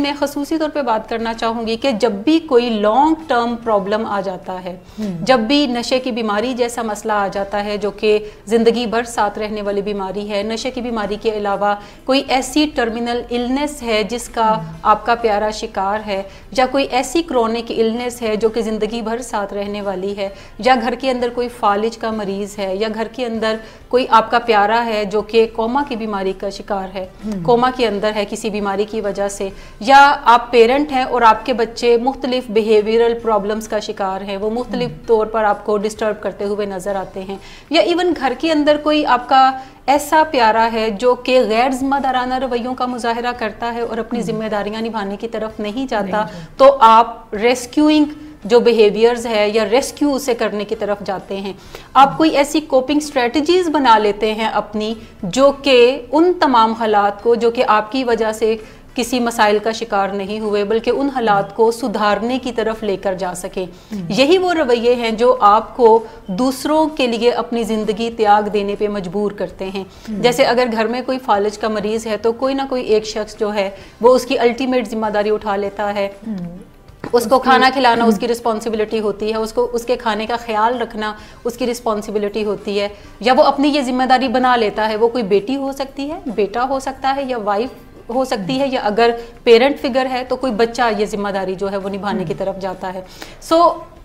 میں خصوصی طور پہ بات کرنا چاہوں گی کہ جب بھی کوئی لانگ ٹرم پرابلم آ جاتا ہے، جب بھی نشے کی بیماری جیسا مسئلہ آ جاتا ہے جو کہ زندگی بھر ساتھ رہنے والی بیماری ہے، نشے کی بیماری کے علاوہ کوئی ایسی ٹرمینل النس ہے جس کا آپ کا پیارا شکار ہے، یا کوئی ایسی کرونک النس ہے جو کہ زندگی بھر ساتھ رہنے والی ہے، یا گھر کے اندر کوئی فالج کا مریض ہے، یا گھر کے اندر کوئی آپ کا پیارا ہے جو کہ کوما کی بیماری کا شکار ہے، کوما کے اندر ہے کسی بیماری کی وجہ سے، یا آپ پیرنٹ ہیں اور آپ کے بچے مختلف بیہیویئرل پرابلمز کا شکار ہیں، وہ مختلف طور پر آپ کو ڈسٹرب کرتے ہوئے نظر آتے ہیں، یا ایون گھر کے اندر کوئی آپ کا ایسا پیارا ہے جو کہ غیر ذمہ دارانہ رویوں کا مظاہرہ کرتا ہے اور اپنی ذمہ داریاں نبھانے کی طرف نہیں جاتا، تو آپ ریسکیوئنگ جو بیہیویئرز ہے یا ریسکیو اسے کرنے کی طرف جاتے ہیں۔ آپ کوئی ایسی کوپنگ سٹریٹجیز بنا لیتے ہیں اپنی، جو کہ ان تمام حالات کو جو کہ آپ کی وجہ سے کسی مسائل کا شکار نہیں ہوئے بلکہ ان حالات کو سدھارنے کی طرف لے کر جا سکیں۔ یہی وہ رویے ہیں جو آپ کو دوسروں کے لیے اپنی زندگی تیاگ دینے پہ مجبور کرتے ہیں۔ جیسے اگر گھر میں کوئی فالج کا مریض ہے تو کوئی نہ کوئی ایک شخص جو ہے وہ اس کی الٹیمیٹ ذمہ داری اٹھا لیتا ہے، اس کو کھانا کھلانا اس کی رسپانسبلٹی ہوتی ہے، اس کے کھانے کا خیال رکھنا اس کی رسپانسبلٹی ہوتی ہے، یا وہ اپنی یہ ذمہ داری بنا لیتا ہے۔ وہ کوئی بیٹی ہو سکتی ہے، بیٹا ہو سکتا ہے، یا وائف ہو سکتی ہے، یا اگر پیرنٹ فگر ہے تو کوئی بچہ یہ ذمہ داری جو ہے وہ نبھانے کی طرف جاتا ہے۔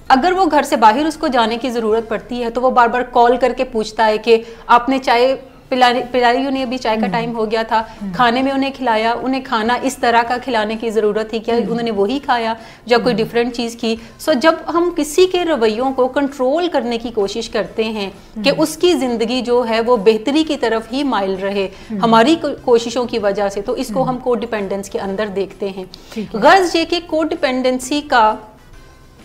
اگر وہ گھر سے باہر اس کو جانے کی ضرورت پڑتی ہے تو وہ بار بار کال کر کے پوچھتا ہے کہ آپ نے چائے پلائی، انہیں ابھی چائے کا ٹائم ہو گیا تھا، کھانے میں انہیں کھلایا، انہیں کھانا اس طرح کا کھلانے کی ضرورت تھی، کیا انہوں نے وہی کھایا یا کوئی ڈیفرنٹ چیز کی؟ جب ہم کسی کے رویوں کو کنٹرول کرنے کی کوشش کرتے ہیں کہ اس کی زندگی جو ہے وہ بہتری کی طرف ہی مائل رہے ہماری کوششوں کی وجہ سے، تو اس کو ہم کو ڈیپینڈنس کے اندر دیکھتے ہیں۔ غرض یہ کہ کو ڈیپینڈنسی کا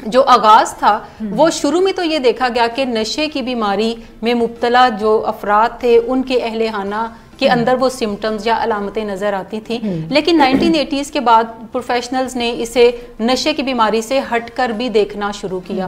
جو آغاز تھا وہ شروع میں تو یہ دیکھا گیا کہ نشے کی بیماری میں مبتلا جو افراد تھے ان کے اہل خانہ کے اندر وہ سمٹمز یا علامتیں نظر آتی تھیں، لیکن 1980s کے بعد پروفیشنلز نے اسے نشے کی بیماری سے ہٹ کر بھی دیکھنا شروع کیا۔